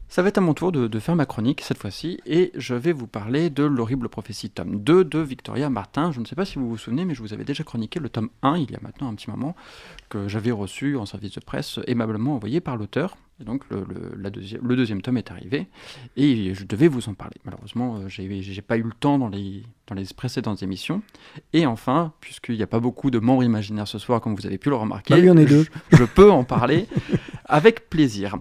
Ça va être à mon tour de faire ma chronique cette fois-ci, et je vais vous parler de L'Horrible Prophétie, tome 2 de Victoria Martin. Je ne sais pas si vous vous souvenez, mais je vous avais déjà chroniqué le tome 1, il y a maintenant un petit moment, que j'avais reçu en service de presse, aimablement envoyé par l'auteur. Et donc le deuxième tome est arrivé, et je devais vous en parler. Malheureusement, j'ai pas eu le temps dans les précédentes émissions. Et enfin, puisqu'il n'y a pas beaucoup de membres imaginaires ce soir, comme vous avez pu le remarquer, Bah oui, on est deux. je peux en parler avec plaisir.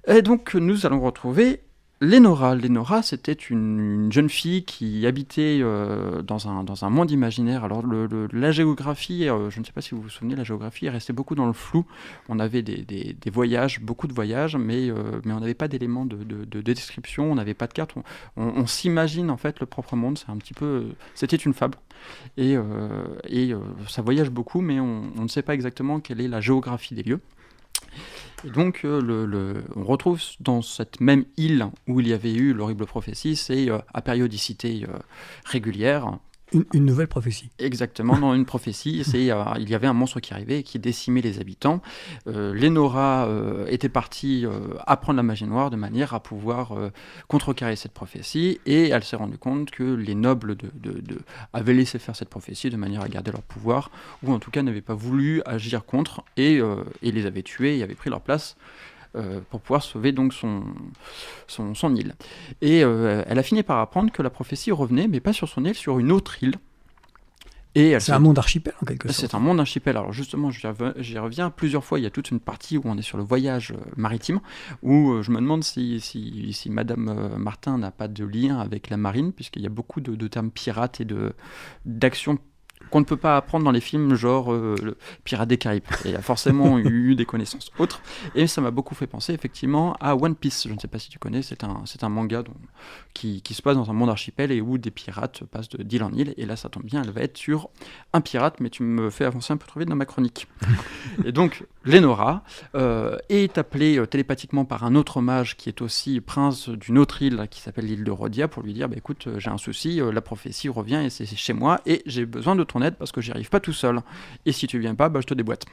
Et donc, nous allons retrouver Lénora. Lénora, c'était une jeune fille qui habitait dans un monde imaginaire. Alors, la géographie, je ne sais pas si vous vous souvenez, la géographie est restée beaucoup dans le flou. On avait des voyages, beaucoup de voyages, mais on n'avait pas d'éléments de description, on n'avait pas de carte. On s'imagine, en fait, le propre monde. C'est un petit peu... C'était une fable. Et ça voyage beaucoup, mais on ne sait pas exactement quelle est la géographie des lieux. Et donc, on retrouve dans cette même île où il y avait eu l'horrible prophétie, c'est à périodicité régulière. Une nouvelle prophétie. Exactement, dans une prophétie, il y avait un monstre qui arrivait et qui décimait les habitants. Lénora était partie apprendre la magie noire de manière à pouvoir contrecarrer cette prophétie, et elle s'est rendue compte que les nobles avaient laissé faire cette prophétie de manière à garder leur pouvoir, ou en tout cas n'avaient pas voulu agir contre, et les avaient tués et avaient pris leur place pour pouvoir sauver donc son île. Et elle a fini par apprendre que la prophétie revenait, mais pas sur son île, sur une autre île. C'est un monde archipel en quelque sorte. C'est un monde archipel. Alors justement, j'y reviens plusieurs fois. Il y a toute une partie où on est sur le voyage maritime, où je me demande si Madame Martin n'a pas de lien avec la marine, puisqu'il y a beaucoup de termes pirates et d'actions qu'on ne peut pas apprendre dans les films genre le Pirates des Caraïbes. Il y a forcément eu des connaissances autres. Et ça m'a beaucoup fait penser effectivement à One Piece. Je ne sais pas si tu connais, c'est un manga qui se passe dans un monde archipel et où des pirates passent d'île en île. Et là, ça tombe bien, elle va être sur un pirate, mais tu me fais avancer un peu trop vite dans ma chronique. Et donc, Lénora est appelée télépathiquement par un autre mage qui est aussi prince d'une autre île qui s'appelle l'île de Rhodia, pour lui dire écoute, j'ai un souci, la prophétie revient et c'est chez moi et j'ai besoin de ton aide parce que j'y arrive pas tout seul. Et si tu viens pas, je te déboîte.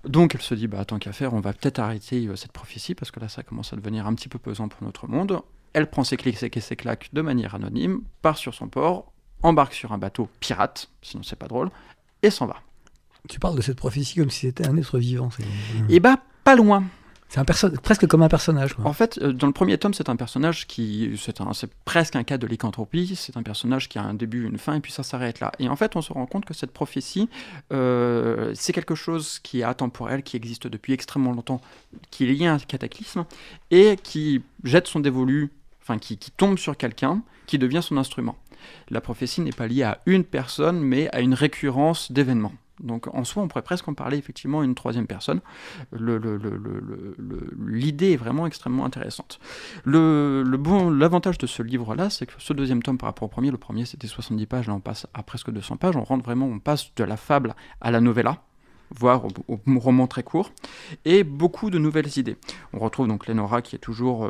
Donc elle se dit tant qu'à faire, on va peut-être arrêter cette prophétie parce que là ça commence à devenir un petit peu pesant pour notre monde. Elle prend ses clics et ses claques de manière anonyme, part sur son port, embarque sur un bateau pirate, sinon c'est pas drôle, et s'en va. Tu parles de cette prophétie comme si c'était un être vivant. Et pas loin. C'est presque comme un personnage. Quoi. En fait, dans le premier tome, c'est un personnage c'est presque un cas de lycanthropie. C'est un personnage qui a un début, une fin, et puis ça s'arrête là. Et en fait, on se rend compte que cette prophétie, c'est quelque chose qui est atemporel, qui existe depuis extrêmement longtemps, qui est lié à un cataclysme, et qui jette son dévolu, qui tombe sur quelqu'un, qui devient son instrument. La prophétie n'est pas liée à une personne, mais à une récurrence d'événements. Donc en soi, on pourrait presque en parler effectivement à une troisième personne. L'idée est vraiment extrêmement intéressante. L'avantage de ce livre-là, c'est que ce deuxième tome par rapport au premier, le premier c'était 70 pages, là on passe à presque 200 pages, on passe de la fable à la novella, voire au roman très court, et beaucoup de nouvelles idées. On retrouve donc Lénora qui est toujours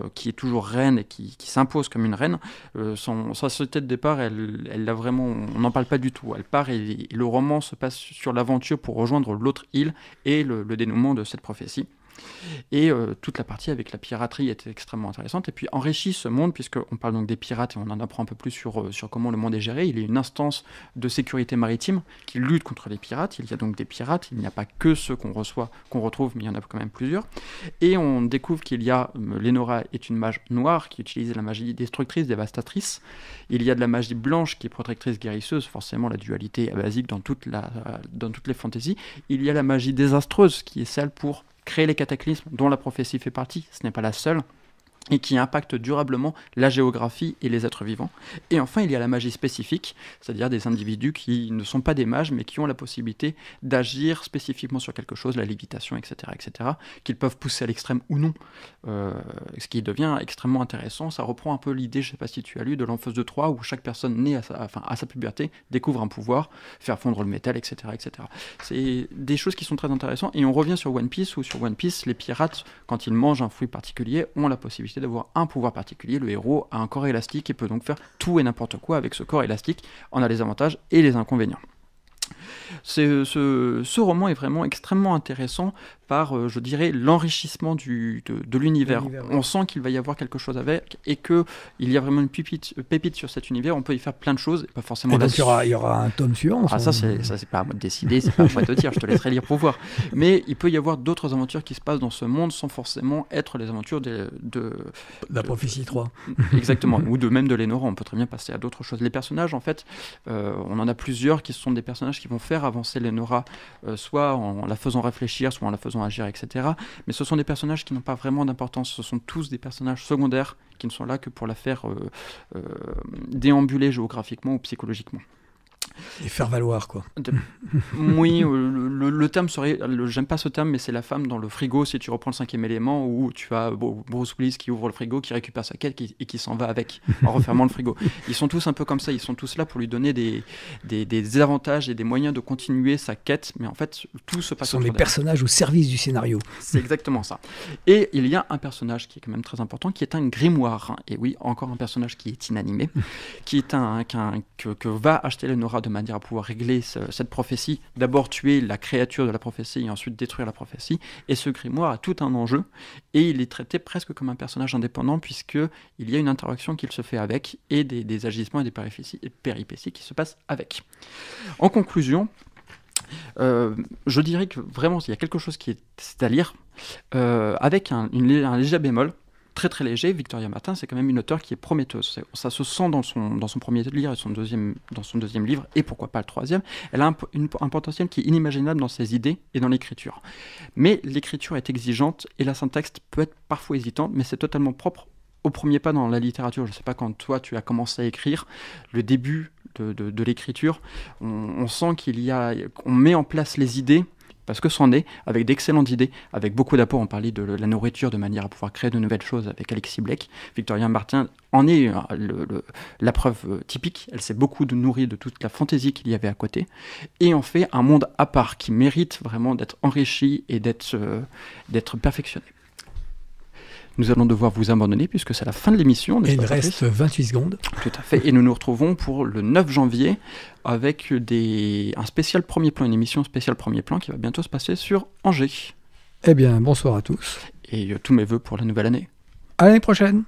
reine et qui s'impose comme une reine. Sa société de départ, elle a vraiment, on n'en parle pas du tout. Elle part et le roman se passe sur l'aventure pour rejoindre l'autre île et le dénouement de cette prophétie. Et toute la partie avec la piraterie est extrêmement intéressante et puis enrichit ce monde, puisqu'on parle donc des pirates et on en apprend un peu plus sur comment le monde est géré. Il y a une instance de sécurité maritime qui lutte contre les pirates. Il y a donc des pirates, il n'y a pas que ceux qu'on retrouve, mais il y en a quand même plusieurs. Et on découvre qu'il y a, Lénora est une mage noire qui utilise la magie destructrice, dévastatrice. Il y a de la magie blanche qui est protectrice, guérisseuse, forcément la dualité est basique dans toutes les fantaisies. Il y a la magie désastreuse qui est celle pour créer les cataclysmes dont la prophétie fait partie, ce n'est pas la seule, et qui impacte durablement la géographie et les êtres vivants. Et enfin, il y a la magie spécifique, c'est-à-dire des individus qui ne sont pas des mages, mais qui ont la possibilité d'agir spécifiquement sur quelque chose, la lévitation, etc., qu'ils peuvent pousser à l'extrême ou non, ce qui devient extrêmement intéressant. Ça reprend un peu l'idée, je ne sais pas si tu as lu, de l'Enfeuse de Troie, où chaque personne née à sa puberté découvre un pouvoir, faire fondre le métal, etc., etc. C'est des choses qui sont très intéressantes, et on revient sur One Piece, où sur One Piece, les pirates, quand ils mangent un fruit particulier, ont la possibilité d'avoir un pouvoir particulier. Le héros a un corps élastique et peut donc faire tout et n'importe quoi avec ce corps élastique. On a les avantages et les inconvénients. Ce roman est vraiment extrêmement intéressant par, je dirais, l'enrichissement de l'univers. On sent qu'il va y avoir quelque chose avec, et qu'il y a vraiment une pépite sur cet univers. On peut y faire plein de choses, pas forcément. Et donc il y aura un tome suivant. Ça c'est pas à moi de décider, c'est pas à moi de te dire, je te laisserai lire pour voir. Mais il peut y avoir d'autres aventures qui se passent dans ce monde sans forcément être les aventures de la prophétie 3. Exactement, ou même de Lénora. On peut très bien passer à d'autres choses. Les personnages, en fait, on en a plusieurs qui sont des personnages qui vont faire avancer Lénora, soit en la faisant réfléchir, soit en la faisant agir, etc. Mais ce sont des personnages qui n'ont pas vraiment d'importance. Ce sont tous des personnages secondaires qui ne sont là que pour la faire déambuler géographiquement ou psychologiquement. Et faire valoir, quoi. Oui, le terme serait, j'aime pas ce terme, mais c'est la femme dans le frigo, si tu reprends le 5e élément, où tu as Bruce Willis qui ouvre le frigo, qui récupère sa quête et qui s'en va avec, en refermant le frigo. Ils sont tous un peu comme ça, ils sont tous là pour lui donner des avantages et des moyens de continuer sa quête, mais en fait, tout se passe. Ce sont des personnages au service du scénario. C'est exactement ça. Et il y a un personnage qui est quand même très important, qui est un grimoire. Et oui, encore un personnage qui est inanimé, qui est que va acheter Lénora de manière à pouvoir régler cette prophétie, d'abord tuer la créature de la prophétie et ensuite détruire la prophétie. Et ce grimoire a tout un enjeu, et il est traité presque comme un personnage indépendant, puisqu'il y a une interaction qu'il se fait avec, et des agissements et des péripéties qui se passent avec. En conclusion, je dirais que vraiment il y a quelque chose qui est à lire, avec un léger bémol, très très léger. Victoria Martin, c'est quand même une auteure qui est prometteuse. Ça se sent dans son premier livre et dans son deuxième livre, et pourquoi pas le troisième. Elle a un potentiel qui est inimaginable dans ses idées et dans l'écriture. Mais l'écriture est exigeante et la syntaxe peut être parfois hésitante, mais c'est totalement propre au premier pas dans la littérature. Je ne sais pas quand toi tu as commencé à écrire, le début de l'écriture, on sent qu'on met en place les idées, parce que c'en est, avec d'excellentes idées, avec beaucoup d'apports. On parlait de la nourriture de manière à pouvoir créer de nouvelles choses avec Alexis Blake. Victoria Martin en est la preuve typique. Elle s'est beaucoup nourrie de toute la fantaisie qu'il y avait à côté, et en fait un monde à part qui mérite vraiment d'être enrichi et d'être perfectionné. Nous allons devoir vous abandonner puisque c'est la fin de l'émission. Et il reste 28 secondes. Tout à fait. Et nous nous retrouvons pour le 9 janvier avec un spécial premier plan, une émission spéciale premier plan qui va bientôt se passer sur Angers. Eh bien, bonsoir à tous. Et tous mes vœux pour la nouvelle année. À l'année prochaine.